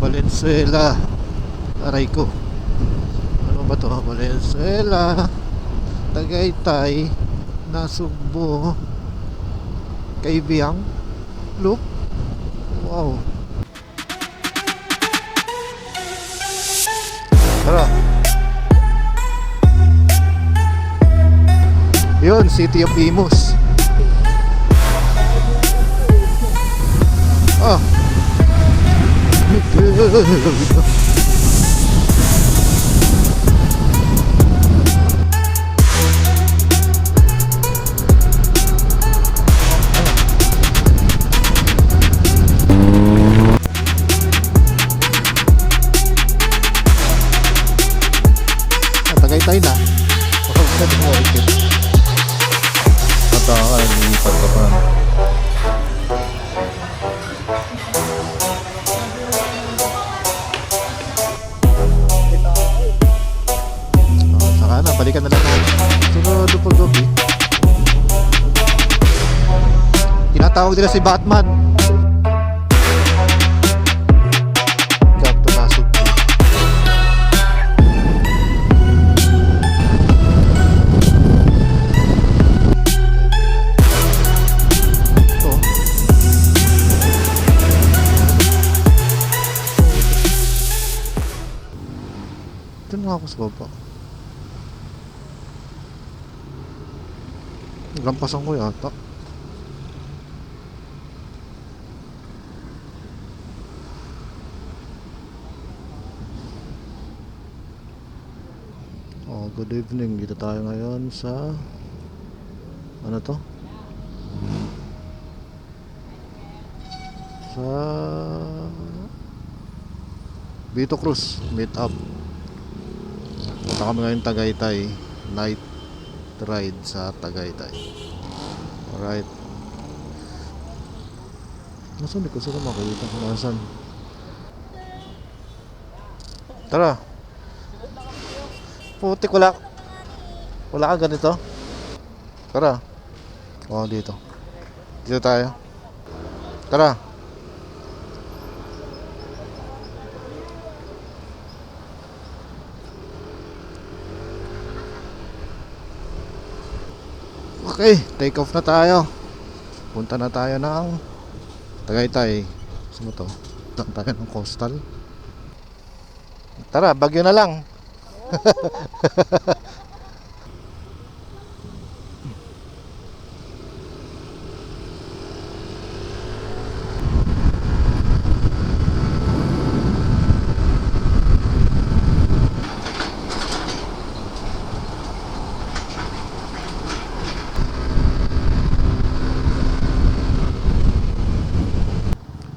Valenzuela. Aray ko. Ano ba to? Valenzuela, Tagaytay, Nasugbo, Kaibiyang. Look. Wow. Tara. Yun, City of Imus. Ah. Tagaytay na. Matakan, lipat ka pa. Saka na, balikan na lang natin. Sunod po gabi. Tinatawag nila si Batman. Kapto Nasugbo. Ito na ako sa baba. Lampasan ko yata. Oh, good evening. Dito tayo ngayon sa ano to? Sa Vito Cruz meet up. Punta kami ngayon Tagaytay, night ride sa Tagaytay. Alright. Nasaan ko sila makikita kung nasan? Tara. Putik, wala ka ganito? Tara. Oh, dito. Dito tayo. Tara. Okay, take off na tayo. Punta na tayo ng Tagaytay. Saan to? Punta tayo ng coastal. Tara, Baguio na lang.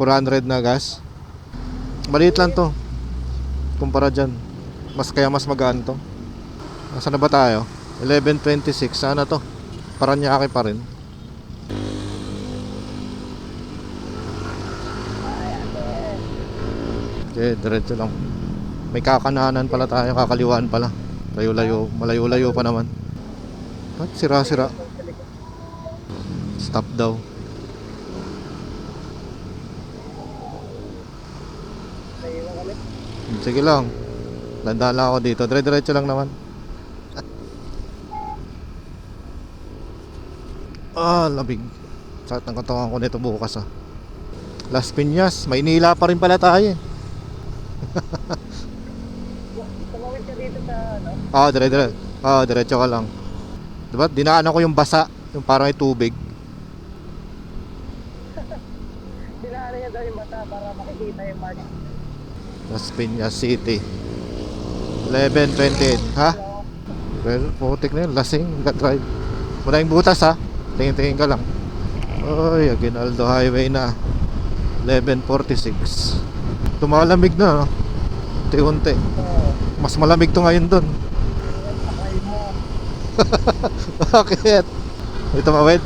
$400 na gas. Maliit lang to kumpara dyan. Kaya mas magaan to. Nasaan na ba tayo? 11:26. Sana to? Paranaque pa rin. Okay, diretso lang. May kakananan pala tayo, kakaliwaan pala. Layo-layo, malayo-layo pa naman. Ba't sira-sira? Stop daw. Sige lang. Landala ako dito. Dire-diretso lang naman. Labig. Sakit ng katawan ko nito bukas Las Piñas. Maynila pa rin pala tayo Tumawid ka dito sa ano? Diretso ka lang. Diba? Dinaanan ko yung basa. Yung parang may tubig. Dinaanan niya daw yung mata para makikita yung magic. Las Piñas City. 11:28. Ha? Well, putik na yun. Lasing. Drive. Muna yung butas Tingin-tingin ka lang. Oy, Aguinaldo Highway na. 11:46. Tumalamig na unti-unti. Mas malamig to ngayon dun. Bakit? Ito mawed.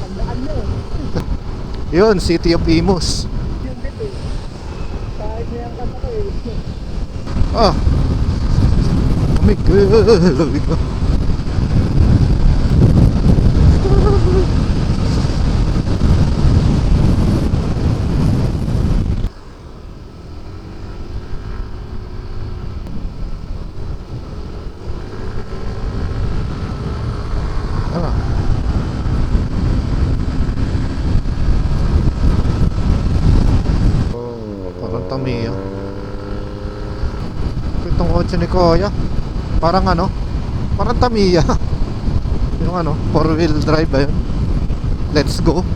Yun, City of Imus. Kahit na yung kanta ko Oh my God. tong kotse ni Kuya. Parang ano, parang Tamiya. Yung ano, 4-wheel drive ba yun? Let's go.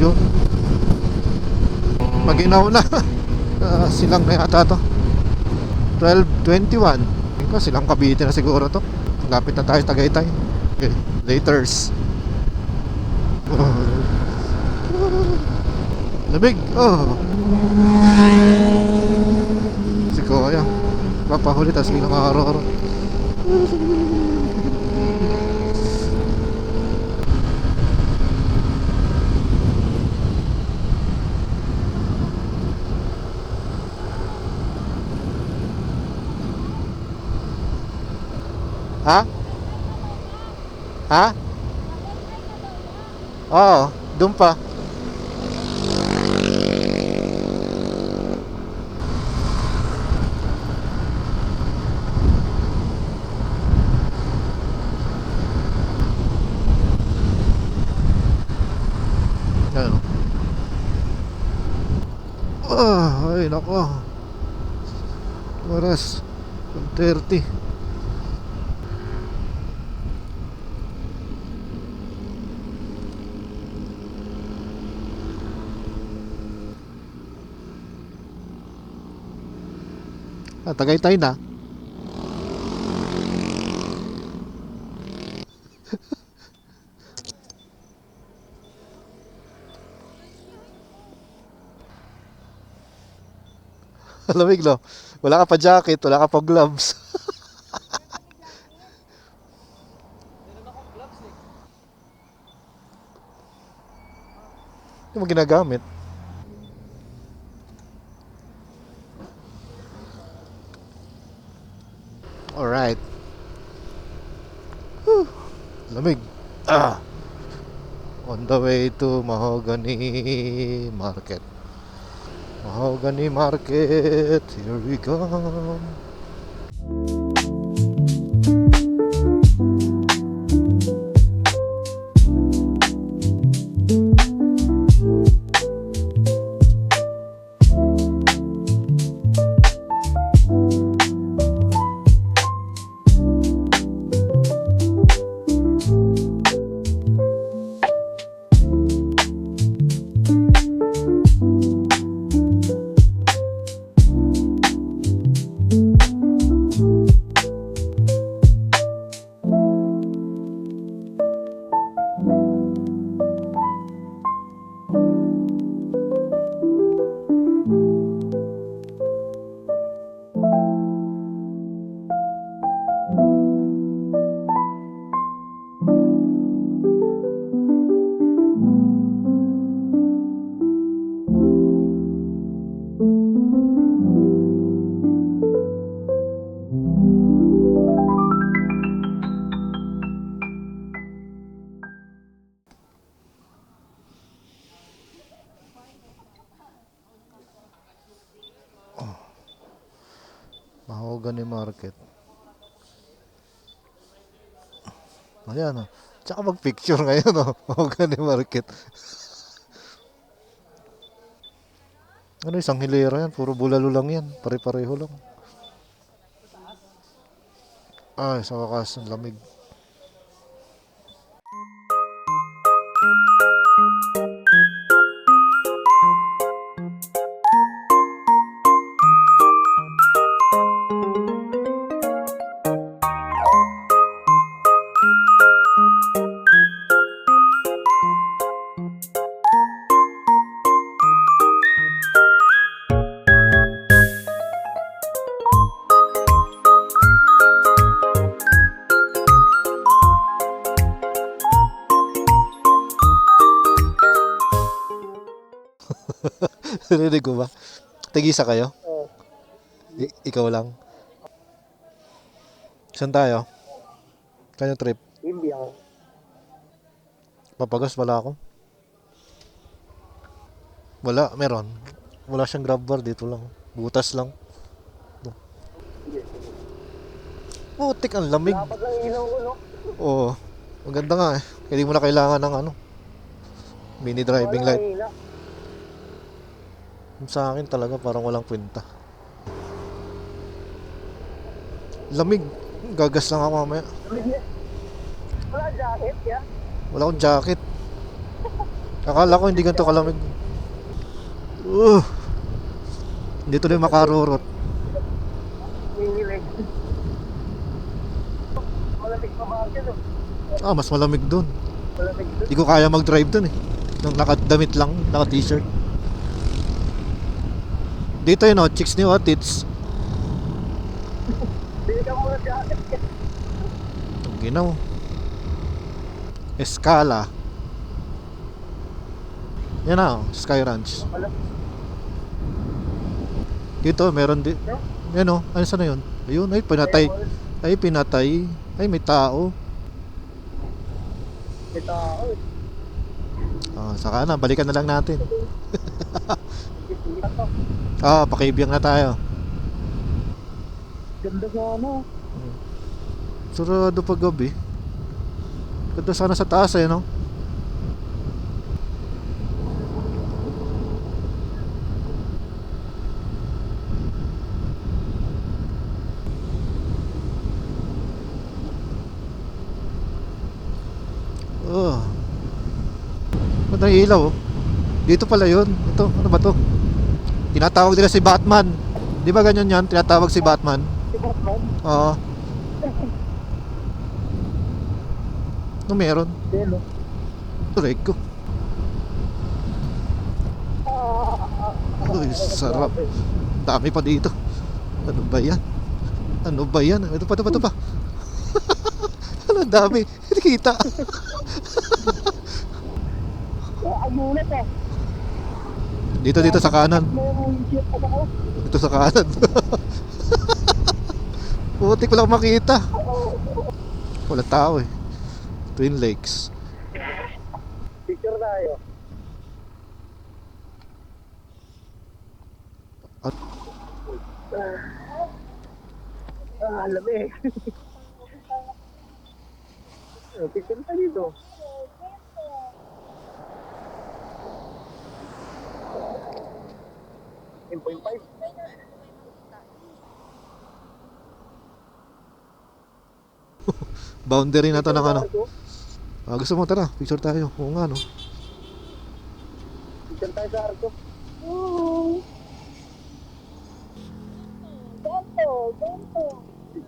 Yun. Maginaw na. Silang na yata to. 12:21. Tingin ko silang Cavite na siguro to. Lapit na tayo Tagaytay. Okay, laters. Lamig. Oh. Si Kuya papahuli tas bilang araw-araw. Ha? Ha? Oo, doon pa. Ano? Ay nako. Oras 1:30. Tagaytay na. Lamig no. Wala ka pa jacket, wala ka pa gloves. Hindi mo ginagamit. Alright. Whew. Lamig. On the way to Mahogany Market. Mahogany Market, here we come. Mahogany Market. Ayan o. Tsaka mag-picture ngayon o. Mahogany Market. Ano isang hilera yan? Puro bulalo lang yan. Pare-pareho lang. Ay, sa wakas, ang lamig. Rinig ko ba? Tigisa kayo? Oo. Ikaw lang? Saan tayo? Kanya trip? Hindi ako. Papagas wala ako. Wala, meron. Wala siyang grab bar dito lang. Butas lang. Putik, ang lamig. Dapat lang ilaw ko, no? Oo. Ang ganda nga eh. Hindi mo na kailangan ng ano. Mini driving Wala light. ilaw. Sa akin talaga parang walang kwenta. Lamig. Gagas lang ako mamaya. Wala jacket, ya? Wala akong jacket. Akala ko hindi ganito kalamig. Hindi tuloy makarurot. Hingilig. Malamig pa ba no? Mas malamig dun. Malamig doon. Hindi ko kaya mag-drive dun eh. Nung nakadamit lang, naka-t-shirt. Dito yun chicks ni Otits. Bili ka muna jacket. Ang ginaw. Escala. Yan na, Sky Ranch. Dito, meron din. Yan ano sana yun? Ayun, ay pinatay. Ay pinatay. Ay may tao. May tao. Saka na, balikan na lang natin. Pakibyang na tayo. Ganda sa ano. Sarado pa gabi. Ganda sana sa taas no? Ba't may ilaw Dito pala yun. Ito, ano ba to? Tinatawag nila si Batman. Di ba ganyan yan? Tinatawag si Batman. Si Batman? Oo. Ano meron? Delo. Tuloy ko. Uy, sarap. Dami pa dito. Ano ba yan? Ano ba yan? Ito pa. Ano dami? Hindi kita. Ang mulat Dito sa kanan. Dito sa kanan. Putik ko lang makita. Wala tao Twin Lakes. Picture tayo. Lamig. Picture tayo dito. Boundary na to ng ano. Gusto mo tara, picture tayo. Oo nga Picture tayo sa arko.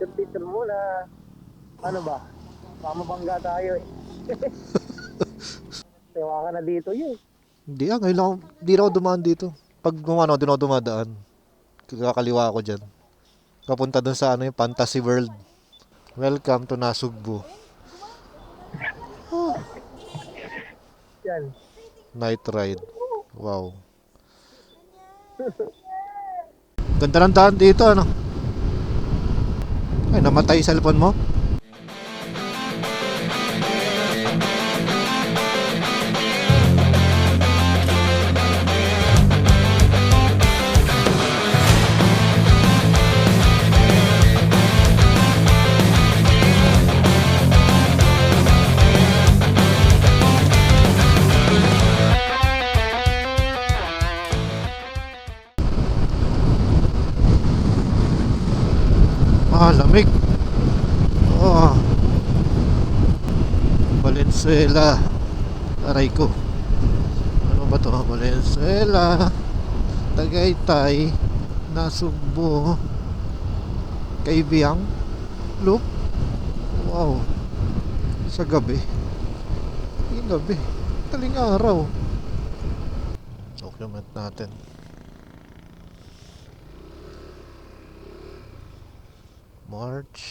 Picture muna. Ano ba? Mamabangga tayo Tawa ka na dito yun. Hindi ngayon lang hindi ako dumaan dito. Pag gumano, din ako dumadaan. Kakaliwa ako dyan. Kapunta dun sa yung Fantasy World. Welcome to Nasugbu. Yan. Night ride. Wow. Ganda ng daan dito Ay, namatay yung cellphone mo? Lamig. Valenzuela. Aray ko. Ano ba to? Valenzuela, Tagaytay, Nasugbu, Kaibiyang. Look. Wow. Sa gabi. Yung gabi. Taling araw. Document natin. March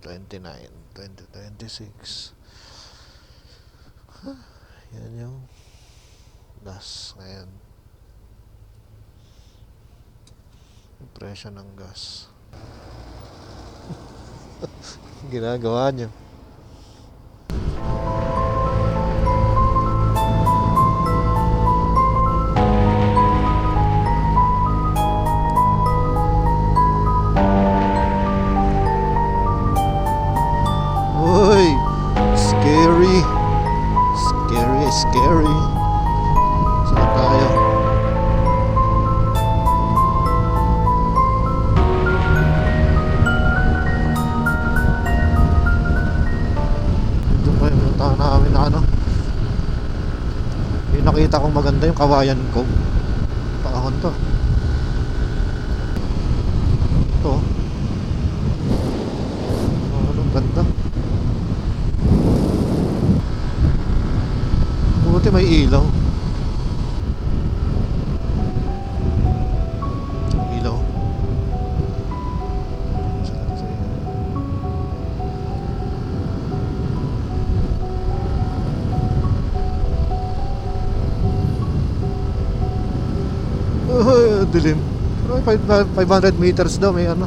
29, 2026. Yan yung gas ngayon. Yung presyo ng gas. Ginagawa nyo. Scary. Saan tayo? nakita kong maganda yung Kawayan Cove. Paahon to. Ito. Oh, anong ganda. Buti may ilaw. Ilaw. Dilim. Pero may 500 meters daw may ano.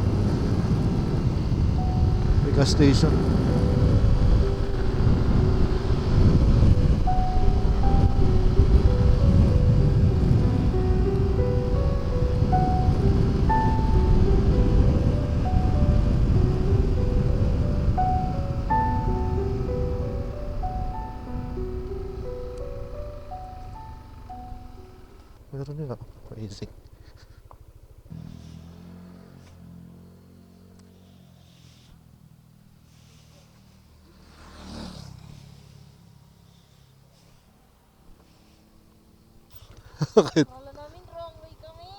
May gas station. Meron yun ako. Crazy. Bakit? Wala namin wrong way kami.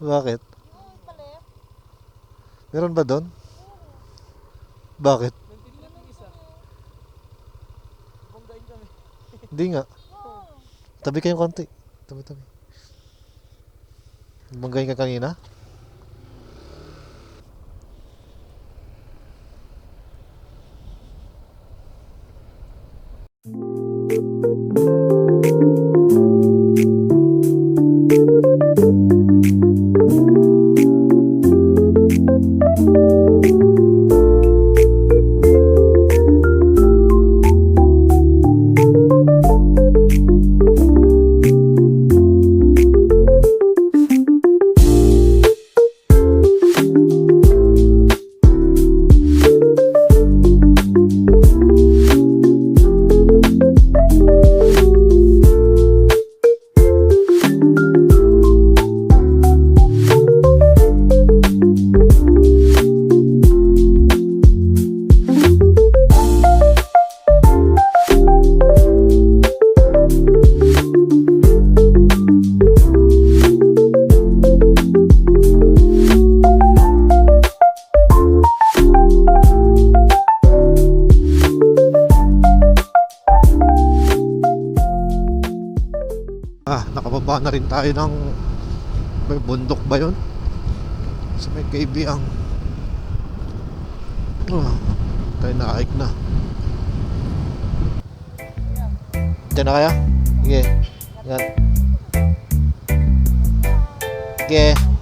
Bakit? Oo, palep. Meron ba doon? Bakit? Tignan ng isa. Bonggain kami. Hindi nga. Oo. Tabi kayong konti. Tabi. Banggain ka kanina? Nakababa na rin tayo ng may bundok ba yun? Sa may KBang tayo naik na. Diyan na kaya? Sige. Yan. Sige.